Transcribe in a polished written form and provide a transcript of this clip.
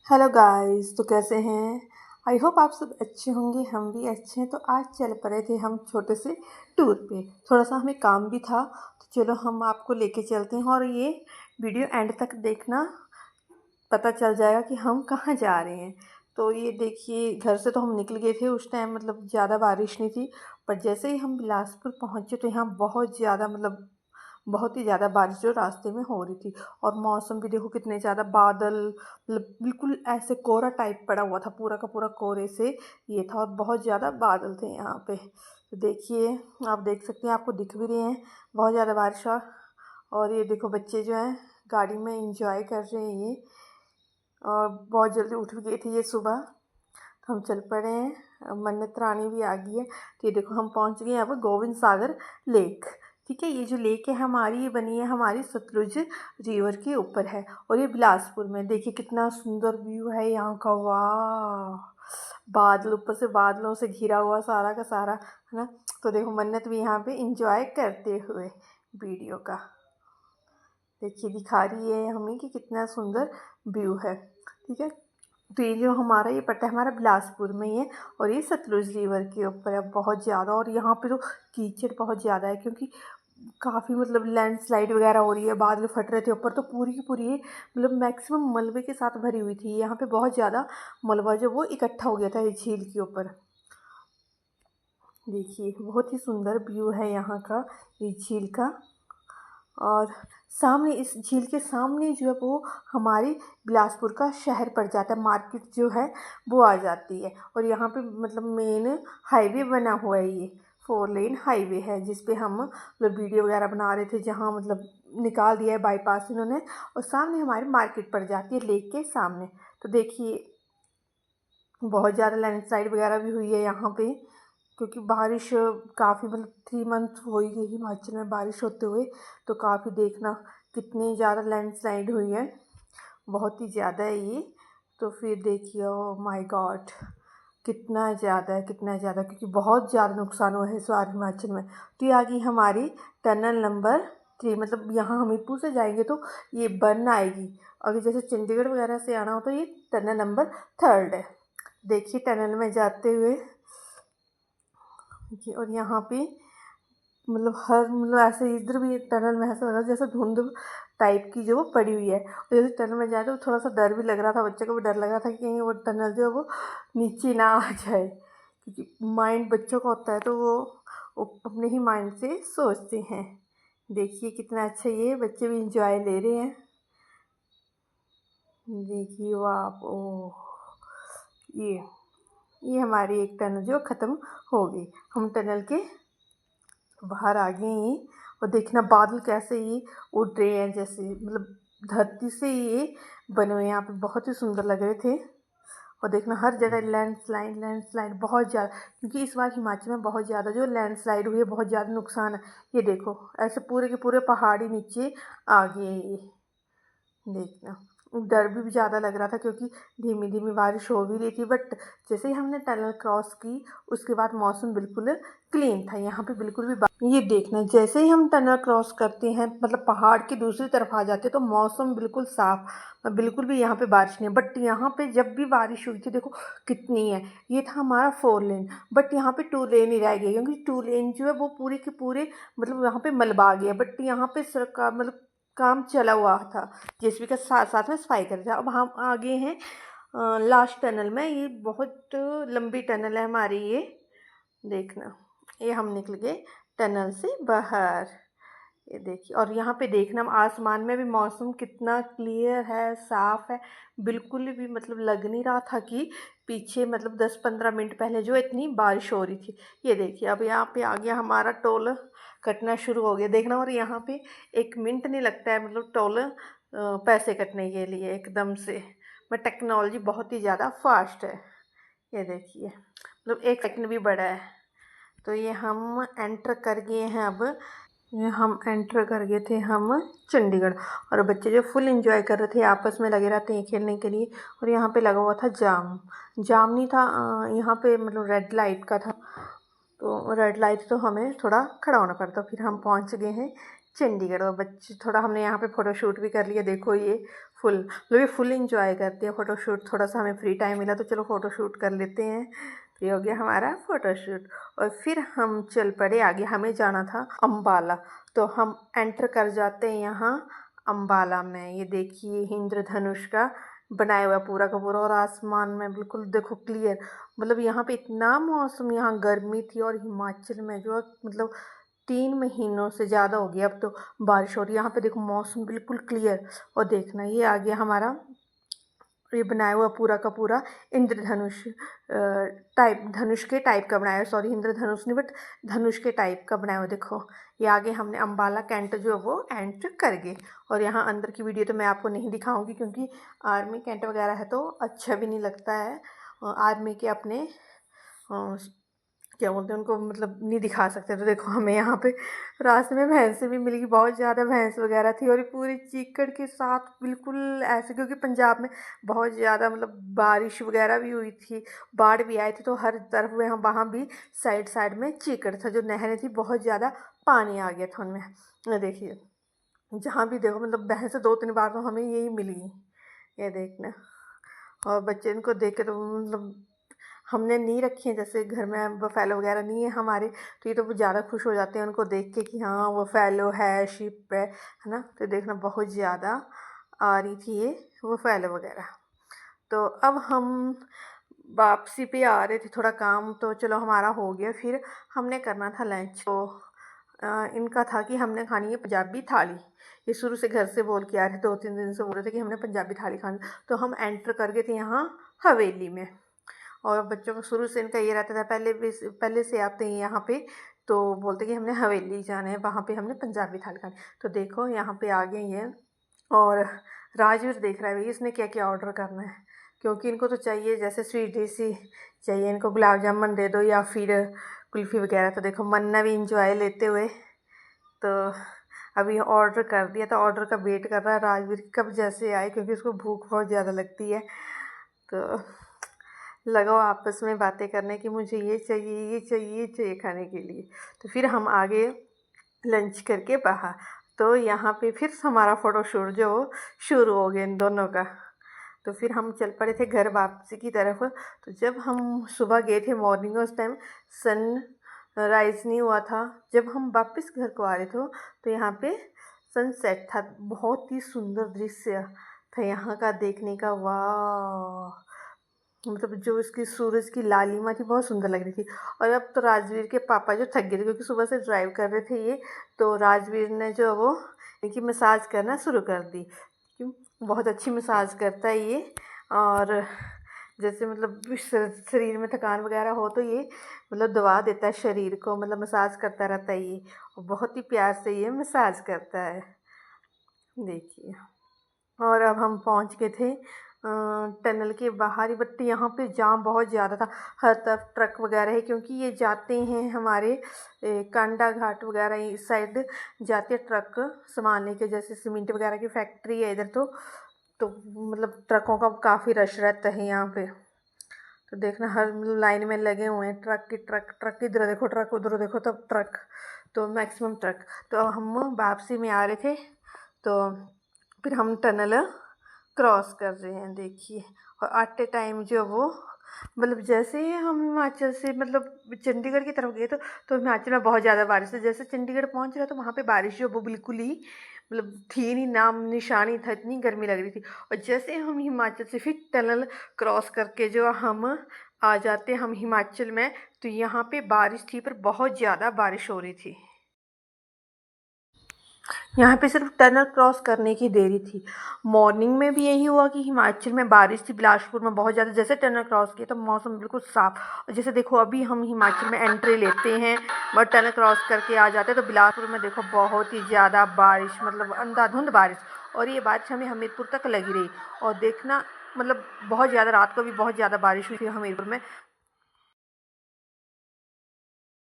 Hello guys, तो कैसे हैं। आई होप आप सब अच्छे होंगे। हम भी अच्छे हैं। तो आज चल पड़े थे हम छोटे से टूर पे। थोड़ा सा हमें काम भी था, तो चलो हम आपको लेके चलते हैं और ये वीडियो एंड तक देखना, पता चल जाएगा कि हम कहाँ जा रहे हैं। तो ये देखिए, घर से तो हम निकल गए थे उस टाइम, मतलब ज़्यादा बारिश नहीं थी। पर जैसे ही हम बिलासपुर पहुँचे तो यहाँ बहुत ज़्यादा, मतलब बहुत ही ज़्यादा बारिश जो रास्ते में हो रही थी। और मौसम भी देखो, कितने ज़्यादा बादल, मतलब बिल्कुल ऐसे कोहरा टाइप पड़ा हुआ था, पूरा का पूरा कोहरे से ये था। और बहुत ज़्यादा बादल थे यहाँ पे। तो देखिए, आप देख सकते हैं, आपको दिख भी रहे हैं बहुत ज़्यादा बारिश। और ये देखो, बच्चे जो हैं गाड़ी में इंजॉय कर रहे हैं ये। और बहुत जल्दी उठ भी गई थी ये सुबह, तो हम चल पड़े हैं। मन्नत रानी भी आ गई है। तो ये देखो, हम पहुंच गए अब गोविंद सागर लेक। ठीक है, ये जो लेक है हमारी, ये बनी है हमारी सतलुज रिवर के ऊपर है। और ये बिलासपुर में, देखिए कितना सुंदर व्यू है यहाँ का। वाह, बादल, ऊपर से बादलों से घिरा हुआ सारा का सारा, है ना। तो देखो, मन्नत भी यहाँ पे इंजॉय करते हुए वीडियो का, देखिए दिखा रही है हमें कि कितना सुंदर व्यू है। ठीक है, तो ये जो हमारा ये पट्टा हमारा बिलासपुर में ही है। और ये सतलुज रिवर के ऊपर है बहुत ज़्यादा। और यहाँ पे तो कीचड़ बहुत ज़्यादा है, क्योंकि काफ़ी, मतलब लैंडस्लाइड वगैरह हो रही है, बादल फट रहे थे ऊपर। तो पूरी की पूरी ये, मतलब मैक्सिमम मलबे के साथ भरी हुई थी। यहाँ पे बहुत ज़्यादा मलबा जो वो इकट्ठा हो गया था ये झील के ऊपर। देखिए, बहुत ही सुंदर व्यू है यहाँ का, ये झील का। और सामने, इस झील के सामने जो है वो हमारी बिलासपुर का शहर पड़ जाता है, मार्केट जो है वो आ जाती है। और यहाँ पे मतलब मेन हाईवे बना हुआ है, ये 4 लेन हाईवे है, जिस पे हम मतलब वीडियो वगैरह बना रहे थे, जहाँ मतलब निकाल दिया है बाईपास इन्होंने। और सामने हमारी मार्केट पड़ जाती है लेक के सामने। तो देखिए, बहुत ज़्यादा लैंडस्लाइड वगैरह भी हुई है यहाँ पे, क्योंकि बारिश काफ़ी, मतलब 3 मंथ हो ही गई हिमाचल में बारिश होते हुए। तो काफ़ी देखना कितनी ज़्यादा लैंडस्लाइड हुई है, बहुत ही ज़्यादा है ये। तो फिर देखिए, ओ माय गॉड, कितना ज़्यादा है, कितना ज़्यादा, क्योंकि बहुत ज़्यादा नुकसान हुआ है इस बार हिमाचल में। तो ये आ गई हमारी टनल नंबर 3, मतलब यहाँ हमीरपुर से जाएंगे तो ये बन आएगी। अगर जैसे चंडीगढ़ वगैरह से आना हो तो ये टनल नंबर 3 है। देखिए, टनल में जाते हुए। देखिए, और यहाँ पे मतलब हर, मतलब ऐसे इधर भी एक टनल में ऐसा लग रहा है जैसे धुंध टाइप की जो वो पड़ी हुई है। और जैसे टनल में जाए तो थोड़ा सा डर भी लग रहा था, बच्चे को भी डर लग रहा था कि कहीं वो टनल जो है वो नीचे ना आ जाए, क्योंकि माइंड बच्चों का होता है तो वो अपने ही माइंड से सोचते हैं। देखिए कितना अच्छा, ये बच्चे भी इंजॉय ले रहे हैं। देखिए वो आप, ओह, ये हमारी एक टनल जो ख़त्म हो गई। हम टनल के बाहर आ गए हैं। और देखना बादल कैसे ये उड़ रहे हैं, जैसे मतलब धरती से ये बने हुए हैं। यहाँ पे बहुत ही सुंदर लग रहे थे। और देखना हर जगह लैंडस्लाइड, लैंडस्लाइड बहुत ज़्यादा, क्योंकि इस बार हिमाचल में बहुत ज़्यादा जो लैंडस्लाइड हुई है, बहुत ज़्यादा नुकसान है। ये देखो, ऐसे पूरे के पूरे पहाड़ी नीचे आ गए ये, देखना। डर भी ज़्यादा लग रहा था, क्योंकि धीमी धीमी बारिश हो भी रही थी। बट जैसे ही हमने टनल क्रॉस की, उसके बाद मौसम बिल्कुल क्लीन था, यहाँ पे बिल्कुल भी ये देखना, जैसे ही हम टनल क्रॉस करते हैं, मतलब पहाड़ की दूसरी तरफ आ जाते हैं, तो मौसम बिल्कुल साफ, बिल्कुल भी यहाँ पे बारिश नहीं है। बट यहाँ पे जब भी बारिश हुई थी, देखो कितनी है। ये था हमारा 4 लेन, बट यहाँ पे 2 लेन ही रह गए, क्योंकि 2 लेन जो है वो पूरे के पूरे, मतलब यहाँ पे मलबा आ गया। बट यहाँ पे सरकार, मतलब काम चला हुआ था, जेसीबी का साथ साथ में सफाई कर रहा था। अब हम आगे हैं लास्ट टनल में। ये बहुत लंबी टनल है हमारी ये, देखना। ये हम निकल गए टनल से बाहर, ये देखिए। और यहाँ पे देखना, आसमान में भी मौसम कितना क्लियर है, साफ है, बिल्कुल भी मतलब लग नहीं रहा था कि पीछे, मतलब 10-15 मिनट पहले जो इतनी बारिश हो रही थी। ये देखिए, अब यहाँ पे आ गया हमारा टोल कटना शुरू हो गया, देखना। और यहाँ पे 1 मिनट नहीं लगता है, मतलब टोल पैसे कटने के लिए एकदम से। बट टेक्नोलॉजी बहुत ही ज़्यादा फास्ट है, ये देखिए, मतलब 1 सेकंड भी बड़ा है। तो ये हम एंटर कर गए हैं अब, ये हम एंटर कर गए थे हम चंडीगढ़। और बच्चे जो फुल एंजॉय कर रहे थे, आपस में लगे रहते हैं खेलने के लिए। और यहाँ पे लगा हुआ था जाम, जाम नहीं था यहाँ पे, मतलब रेड लाइट का था। तो रेड लाइट तो हमें थोड़ा खड़ा होना पड़ता। फिर हम पहुँच गए हैं चंडीगढ़। और बच्चे थोड़ा, हमने यहाँ पे फ़ोटोशूट भी कर लिया। देखो, ये फुल मतलब ये फुल इंजॉय करते हैं फ़ोटोशूट। थोड़ा सा हमें फ्री टाइम मिला तो चलो फ़ोटोशूट कर लेते हैं। तो ये हो गया हमारा फ़ोटोशूट और फिर हम चल पड़े आगे। हमें जाना था अम्बाला, तो हम एंटर कर जाते हैं यहाँ अम्बाला में। ये देखिए इंद्रधनुष का बनाया हुआ पूरा का पूरा, और आसमान में बिल्कुल देखो क्लियर। मतलब यहाँ पे इतना मौसम, यहाँ गर्मी थी और हिमाचल में जो मतलब 3 महीनों से ज़्यादा हो गया अब तो बारिश हो रही है। यहाँ पे देखो मौसम बिल्कुल क्लियर। और देखना ये आ गया हमारा ये बनाया हुआ पूरा का पूरा इंद्रधनुष टाइप, धनुष के टाइप का बनाया है। सॉरी इंद्रधनुष नहीं बट धनुष के टाइप का बनाया हुआ। देखो ये आगे हमने अम्बाला कैंट जो है वो एंटर कर गए। और यहाँ अंदर की वीडियो तो मैं आपको नहीं दिखाऊंगी क्योंकि आर्मी कैंट वगैरह है तो अच्छा भी नहीं लगता है। आर्मी के अपने क्या बोलते हैं उनको, मतलब नहीं दिखा सकते। तो देखो हमें यहाँ पे रास्ते में भैंसें भी मिल गई, बहुत ज़्यादा भैंस वगैरह थी और ये पूरी चीकड़ के साथ बिल्कुल ऐसे, क्योंकि पंजाब में बहुत ज़्यादा मतलब बारिश वगैरह भी हुई थी, बाढ़ भी आई थी, तो हर तरफ में हम वहाँ भी साइड साइड में चीकड़ था, जो नहरें थी बहुत ज़्यादा पानी आ गया था उनमें। देखिए जहाँ भी देखो मतलब भैंसें 2-3 बार तो हमें यही मिली, ये देखना। और बच्चे इनको देख के तो मतलब हमने नहीं रखी हैं, जैसे घर में बफेलो वगैरह नहीं है हमारे, तो ये तो वो ज़्यादा खुश हो जाते हैं उनको देख के कि हाँ बफेलो है, शिप है ना। तो देखना बहुत ज़्यादा आ रही थी ये बफेलो वगैरह। तो अब हम वापसी पे आ रहे थे, थोड़ा काम तो चलो हमारा हो गया। फिर हमने करना था लंच। तो इनका था कि हमने खानी है पंजाबी थाली। ये शुरू से घर से बोल के आ रहे, 2-3 दिन से बोल रहे थे कि हमने पंजाबी थाली खानी। तो हम एंटर कर गए थे यहाँ हवेली में। और बच्चों को शुरू से इनका ये रहता था, पहले से आते हैं यहाँ पे तो बोलते कि हमने हवेली जाना है, वहाँ पे हमने पंजाबी थाली खानी। तो देखो यहाँ पे आ गए ये, और राजवीर देख रहा है भाई इसने क्या क्या ऑर्डर करना है, क्योंकि इनको तो चाहिए जैसे स्वीट डिश ही चाहिए इनको, गुलाब जामुन दे दो या फिर कुल्फ़ी वगैरह। तो देखो मन्ना भी इंजॉय लेते हुए तो अभी ऑर्डर कर दिया, तो ऑर्डर का वेट कर रहा है राजवीर कब जैसे आए, क्योंकि उसको भूख बहुत ज़्यादा लगती है। तो लगाओ आपस में बातें करने की, मुझे ये चाहिए ये चाहिए ये चाहिए खाने के लिए। तो फिर हम आगे लंच करके बाहर, तो यहाँ पे फिर हमारा फ़ोटोशूट जो शुरू हो गया इन दोनों का। तो फिर हम चल पड़े थे घर वापसी की तरफ। तो जब हम सुबह गए थे मॉर्निंग, उस टाइम सन राइज़ नहीं हुआ था। जब हम वापस घर को आ रहे थे तो यहाँ पे सनसेट था, बहुत ही सुंदर दृश्य था यहाँ का देखने का। वाह, मतलब जो इसकी सूरज की लालिमा थी बहुत सुंदर लग रही थी। और अब तो राजवीर के पापा जो थक गए थे क्योंकि सुबह से ड्राइव कर रहे थे ये, तो राजवीर ने जो वो इनकी मसाज करना शुरू कर दी। क्यों, बहुत अच्छी मसाज करता है ये। और जैसे मतलब शरीर में थकान वगैरह हो तो ये मतलब दबा देता है शरीर को, मतलब मसाज करता रहता है ये, और बहुत ही प्यार से ये मसाज करता है। देखिए, और अब हम पहुंच गए थे टनल के बाहर ही, बट यहाँ पे जाम बहुत ज़्यादा था, हर तरफ ट्रक वगैरह है, क्योंकि ये जाते हैं हमारे कांडा घाट वगैरह इस साइड जाते ट्रक सामान लेके, जैसे सीमेंट वगैरह की फैक्ट्री है इधर। तो मतलब ट्रकों का काफ़ी रश रहता है यहाँ पे। तो देखना हर मतलब लाइन में लगे हुए हैं ट्रक की, ट्रक इधर देखो ट्रक उधर देखो, तब ट्रक, तो मैक्सिमम ट्रक। तो हम वापसी में आ रहे थे तो फिर हम टनल क्रॉस कर रहे हैं देखिए। और आते टाइम जो वो मतलब जैसे ही हम हिमाचल से मतलब चंडीगढ़ की तरफ गए तो हिमाचल में बहुत ज़्यादा बारिश थी। जैसे चंडीगढ़ पहुंच रहे तो वहाँ पे बारिश जो वो बिल्कुल ही मतलब थी नहीं, नाम निशानी था, इतनी गर्मी लग रही थी। और जैसे हम हिमाचल से फिर टनल क्रॉस करके जो हम आ जाते हम हिमाचल में, तो यहाँ पे बारिश थी, पर बहुत ज़्यादा बारिश हो रही थी। यहाँ पे सिर्फ टनल क्रॉस करने की देरी थी। मॉर्निंग में भी यही हुआ कि हिमाचल में बारिश थी, बिलासपुर में बहुत ज़्यादा। जैसे टनल क्रॉस किया तो मौसम बिल्कुल साफ, और जैसे देखो अभी हम हिमाचल में एंट्री लेते हैं और टनल क्रॉस करके आ जाते हैं तो बिलासपुर में देखो बहुत ही ज़्यादा बारिश, मतलब अंधाधुंध बारिश। और ये बारिश हमें हमीरपुर तक लगी रही। और देखना मतलब बहुत ज़्यादा रात को भी बहुत ज़्यादा बारिश हुई थी हमीरपुर में।